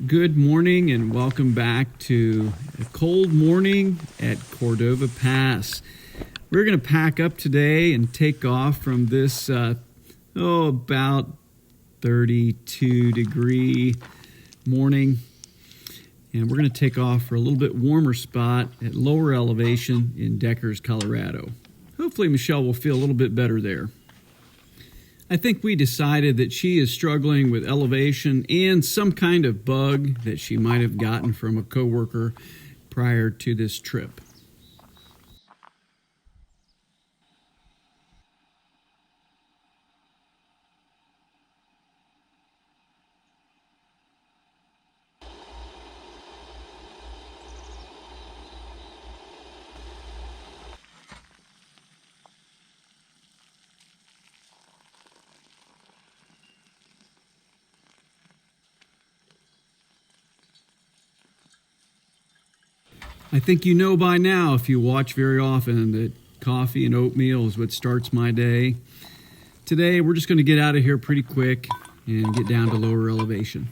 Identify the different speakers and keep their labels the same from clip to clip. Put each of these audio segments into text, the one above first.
Speaker 1: Good morning and welcome back to a cold morning at Cordova Pass. We're going to pack up today and take off from this about 32 degree morning, and we're going to take off for a little bit warmer spot at lower elevation in Deckers, Colorado. Hopefully Michelle will feel a little bit better there. I think we decided that she is struggling with elevation and some kind of bug that she might have gotten from a coworker prior to this trip. I think you know by now, if you watch very often, that coffee and oatmeal is what starts my day. Today, we're just going to get out of here pretty quick and get down to lower elevation.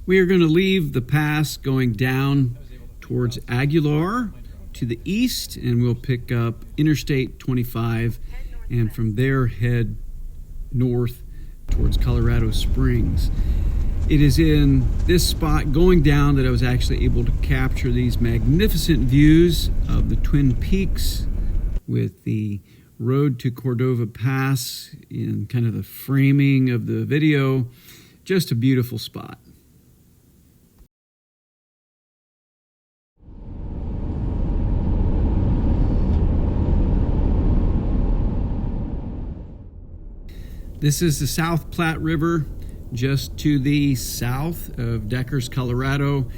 Speaker 1: We are going to leave the pass going down towards Aguilar to the east, and we'll pick up Interstate 25 and from there head north towards Colorado Springs. It is in this spot going down that I was actually able to capture these magnificent views of the Twin Peaks with the road to Cordova Pass in kind of the framing of the video. Just a beautiful spot. This is the South Platt River, just to the south of Deckers, Colorado.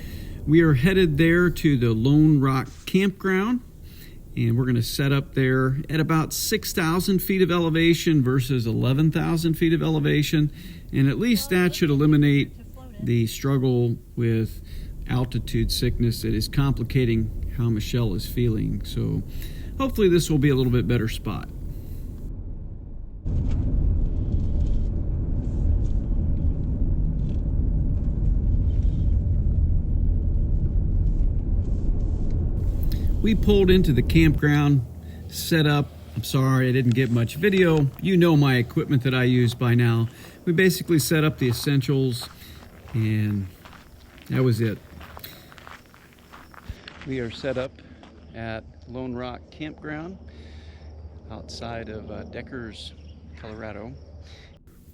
Speaker 1: We are headed there to the Lone Rock Campground, and we're going to set up there at about 6,000 feet of elevation versus 11,000 feet of elevation, and at least that should eliminate the struggle with altitude sickness that is complicating how Michelle is feeling. So hopefully this will be a little bit better spot. We pulled into the campground, set up. I'm sorry I didn't get much video. You know my equipment that I use by now. We basically set up the essentials, and that was it. We are set up at Lone Rock Campground outside of Deckers, Colorado.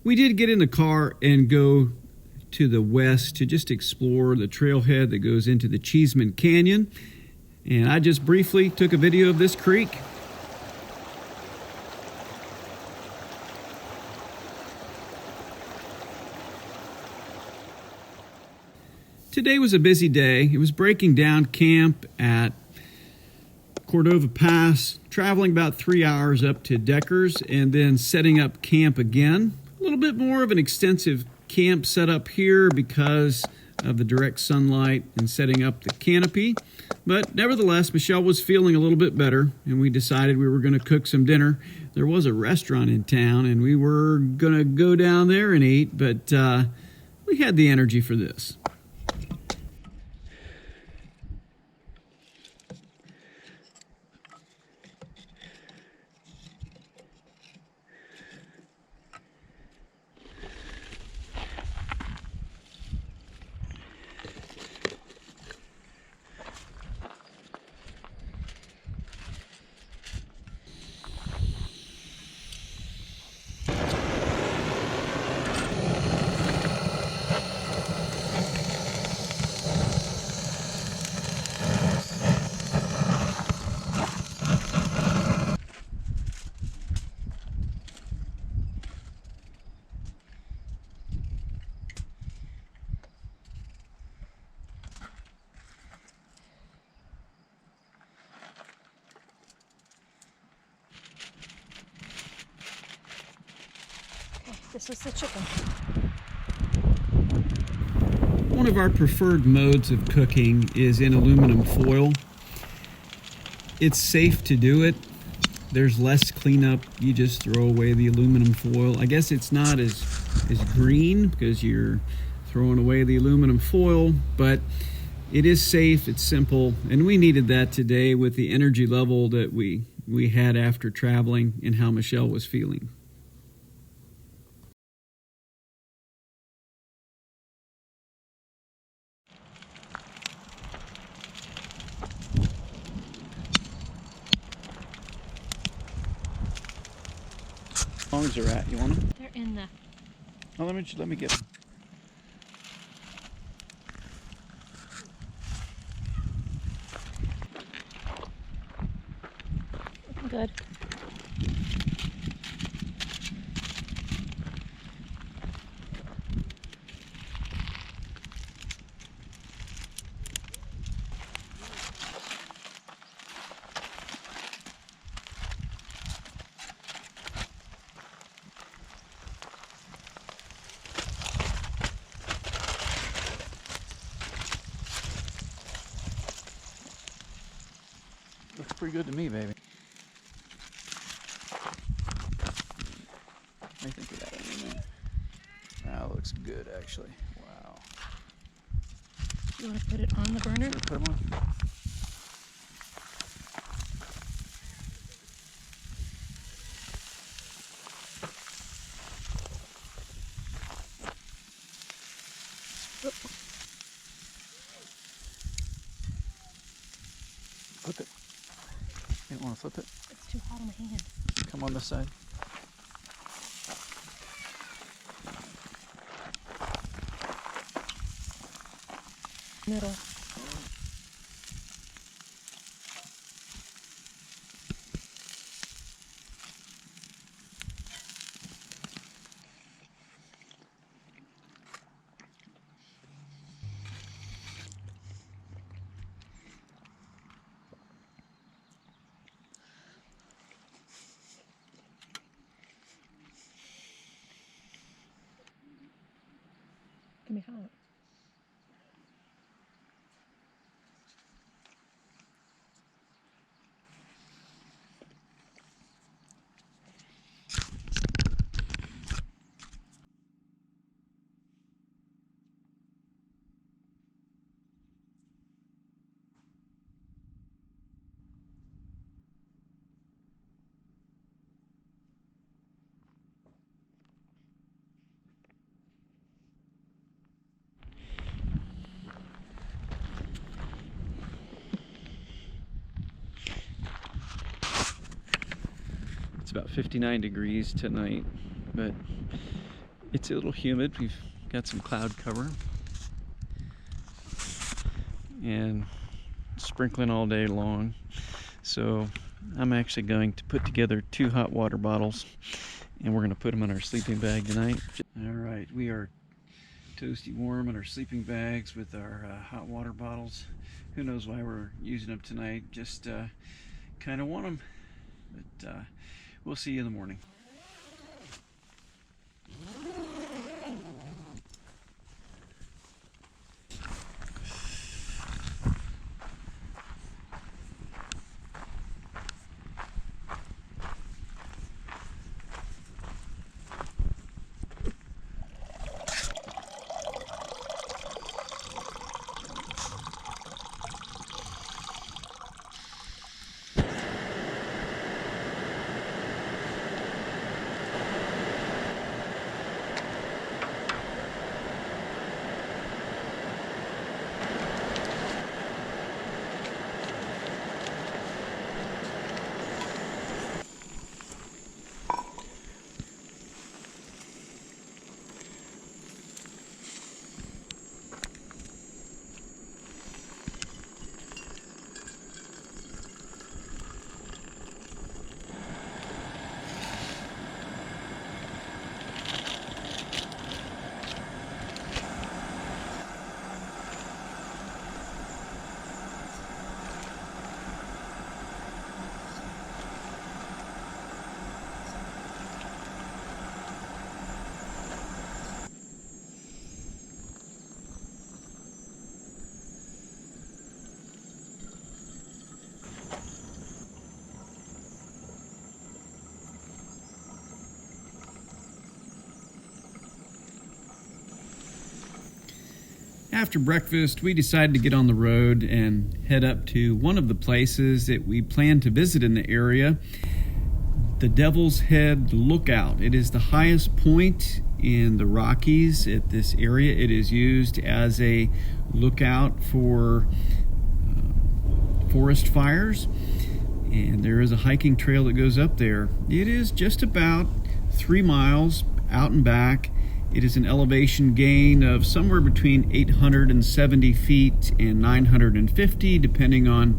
Speaker 1: We did get in the car and go to the west to just explore the trailhead that goes into the Cheeseman Canyon. And I just briefly took a video of this creek. Today was a busy day. It was breaking down camp at Cordova Pass, traveling about 3 hours up to Deckers, and then setting up camp again. A little bit more of an extensive camp setup here because of the direct sunlight and setting up the canopy. But nevertheless, Michelle was feeling a little bit better, and we decided we were going to cook some dinner. There was a restaurant in town, and we were going to go down there and eat, but we had the energy for this. This was the chicken. one of our preferred modes of cooking is in aluminum foil. It's safe to do it. There's less cleanup. You just throw away the aluminum foil. I guess it's not as green because you're throwing away the aluminum foil, but it is safe, it's simple, and we needed that today with the energy level that we had after traveling and how Michelle was feeling. How long is they're at? You want them?
Speaker 2: They're in the...
Speaker 1: Oh, let me get them.
Speaker 2: Good.
Speaker 1: Looks pretty good to me, baby. What do you think of that in there? That looks good, actually. Wow.
Speaker 2: You want to put it on the burner?
Speaker 1: Sure, put them on. Flip it. You don't want to flip it?
Speaker 2: It's too hot on my hand.
Speaker 1: Come on this side.
Speaker 2: Middle. Give me hot.
Speaker 1: It's about 59 degrees tonight, but it's a little humid. We've got some cloud cover and sprinkling all day long. So I'm actually going to put together 2 hot water bottles and we're going to put them in our sleeping bag tonight. All right, we are toasty warm in our sleeping bags with our hot water bottles. Who knows why we're using them tonight, just kind of want them, but we'll see you in the morning. After breakfast, we decided to get on the road and head up to one of the places that we plan to visit in the area, the Devil's Head Lookout. It is the highest point in the Rockies at this area. It is used as a lookout for forest fires, and there is a hiking trail that goes up there. It is just about 3 miles out and back. It is an elevation gain of somewhere between 870 feet and 950, depending on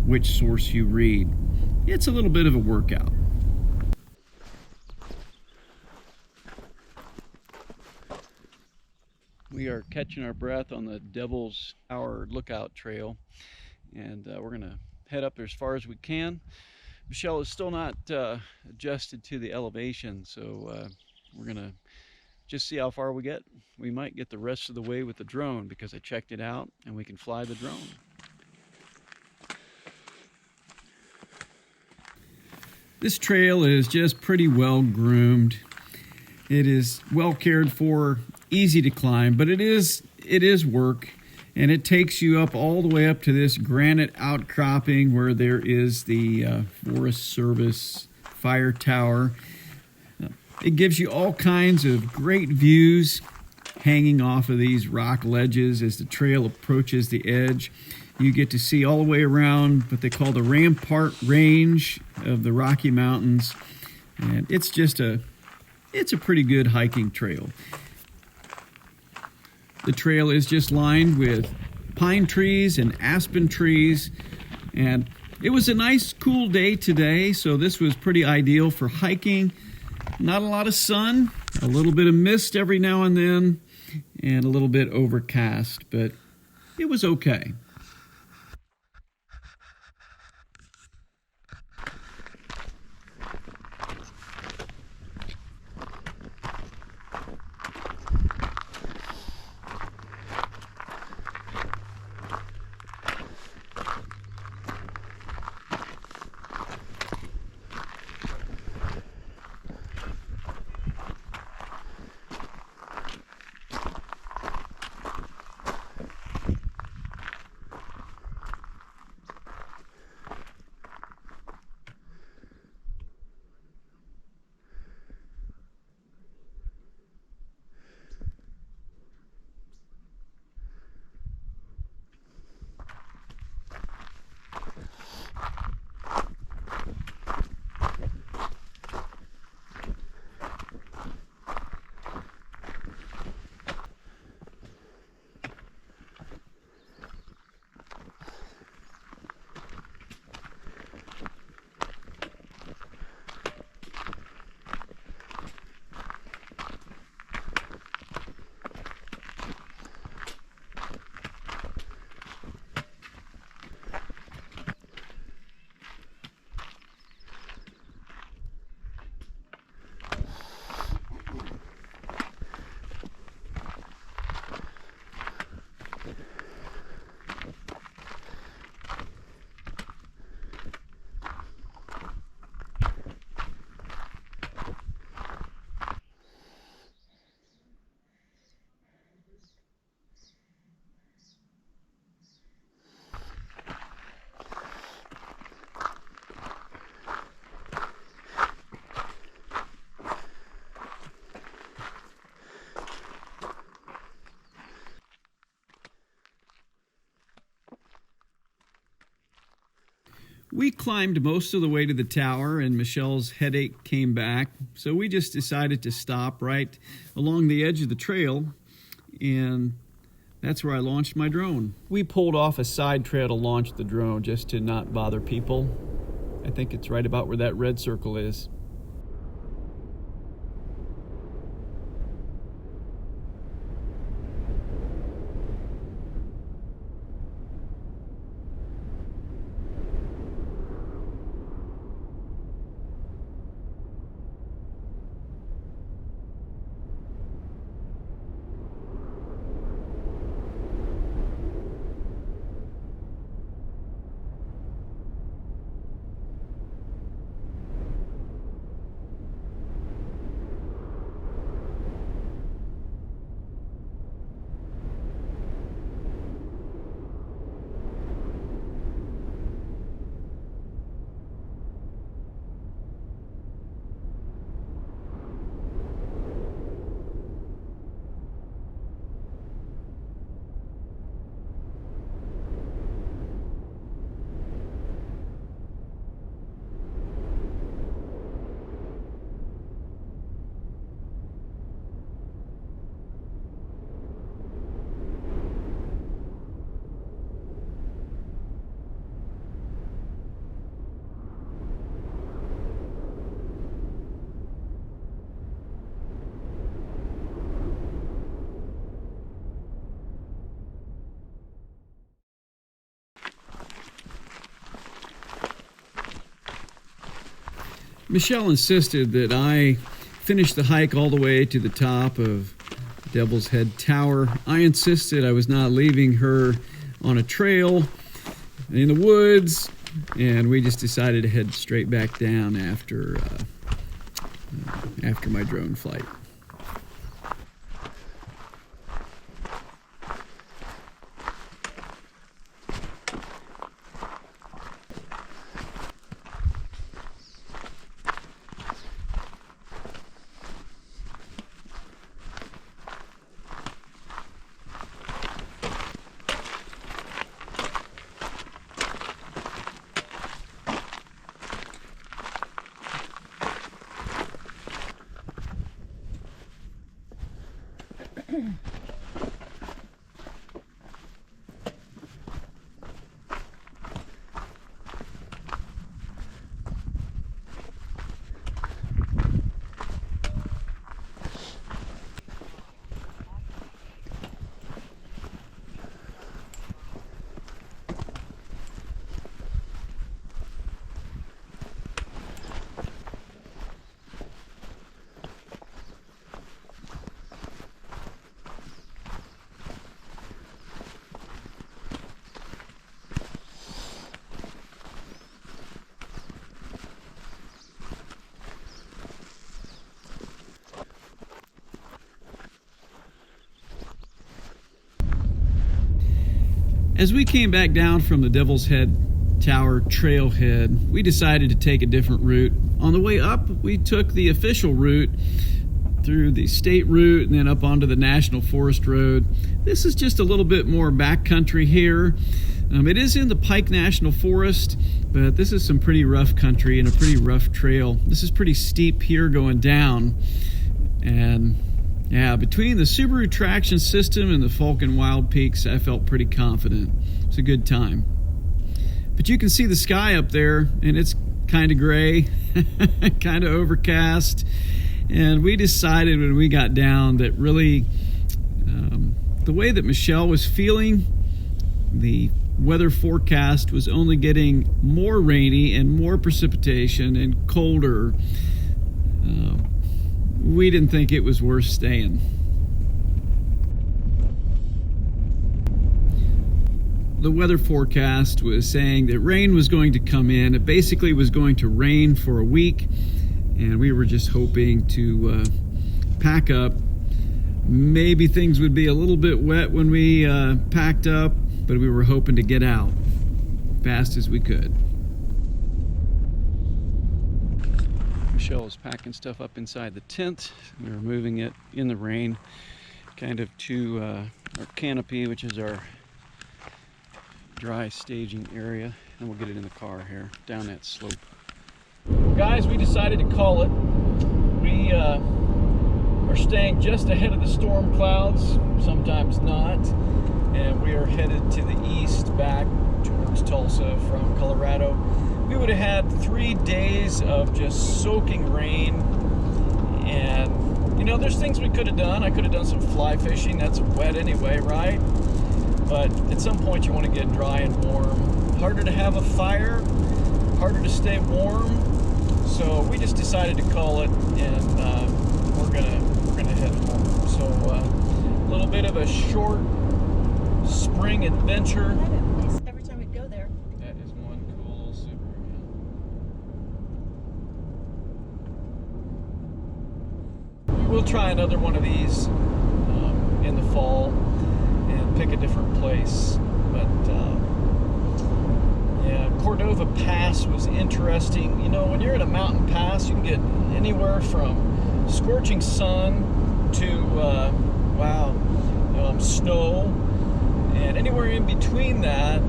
Speaker 1: which source you read. It's a little bit of a workout. We are catching our breath on the Devil's Tower Lookout Trail, and we're going to head up there as far as we can. Michelle is still not adjusted to the elevation, so we're going to just see how far we get. We might get the rest of the way with the drone because I checked it out and we can fly the drone. This trail is just pretty well groomed. It is well cared for, easy to climb, but it is work, and it takes you up all the way up to this granite outcropping where there is the Forest Service fire tower. It gives you all kinds of great views hanging off of these rock ledges as the trail approaches the edge. You get to see all the way around what they call the Rampart Range of the Rocky Mountains. And it's a pretty good hiking trail. The trail is just lined with pine trees and aspen trees. And it was a nice, cool day today, so this was pretty ideal for hiking. Not a lot of sun, a little bit of mist every now and then, and a little bit overcast, but it was okay. We climbed most of the way to the tower, and Michelle's headache came back, so we just decided to stop right along the edge of the trail, and that's where I launched my drone. We pulled off a side trail to launch the drone just to not bother people. I think it's right about where that red circle is. Michelle insisted that I finish the hike all the way to the top of Devil's Head Tower. I insisted I was not leaving her on a trail in the woods, and we just decided to head straight back down after my drone flight. As we came back down from the Devil's Head Tower trailhead, we decided to take a different route. On the way up, we took the official route through the state route and then up onto the National Forest Road. This is just a little bit more backcountry here. It is in the Pike National Forest, but this is some pretty rough country and a pretty rough trail. This is pretty steep here going down. And yeah, between the Subaru traction system and the Falcon Wild Peaks, I felt pretty confident. It's a good time. But you can see the sky up there, and it's kind of gray, kind of overcast. And we decided when we got down that really the way that Michelle was feeling, the weather forecast was only getting more rainy and more precipitation and colder. We didn't think it was worth staying. The weather forecast was saying that rain was going to come in. It basically was going to rain for a week, and we were just hoping to pack up. Maybe things would be a little bit wet when we packed up, but we were hoping to get out fast as we could. Michelle was packing stuff up inside the tent. We were moving it in the rain kind of to our canopy, which is our dry staging area, and we'll get it in the car here down that slope. Guys, we decided to call it. We are staying just ahead of the storm clouds, sometimes not, and we are headed to the east back towards Tulsa from Colorado. We would have had 3 days of just soaking rain, and you know, there's things we could have done. I could have done some fly fishing. That's wet anyway, right? But at some point you want to get dry and warm. Harder to have a fire, harder to stay warm. So we just decided to call it, and we're gonna head home. So a little bit of a short spring adventure.
Speaker 2: Every time we go there.
Speaker 1: That is one cool little Subaru. We'll try another one of these in the fall and pick a different place. But yeah, Cordova Pass was interesting. You know, when you're at a mountain pass, you can get anywhere from scorching sun to snow, and anywhere in between that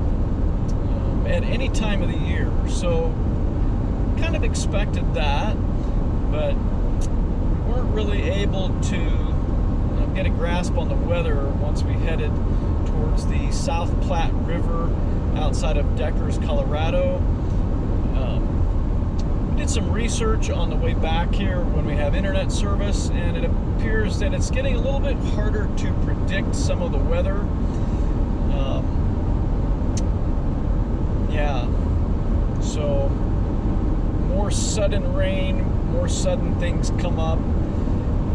Speaker 1: at any time of the year. So kind of expected that, but we weren't really able to get a grasp on the weather once we headed towards the South Platt River outside of Deckers, Colorado. We did some research on the way back here when we have internet service, and it appears that it's getting a little bit harder to predict some of the weather. Yeah, so more sudden rain, more sudden things come up,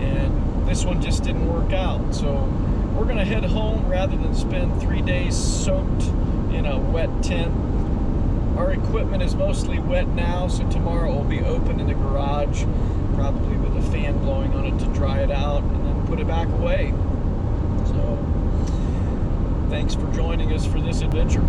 Speaker 1: and this one just didn't work out. So we're gonna head home rather than spend 3 days soaked in a wet tent. Our equipment is mostly wet now, so tomorrow it will be open in the garage, probably with a fan blowing on it to dry it out, and then put it back away. So thanks for joining us for this adventure.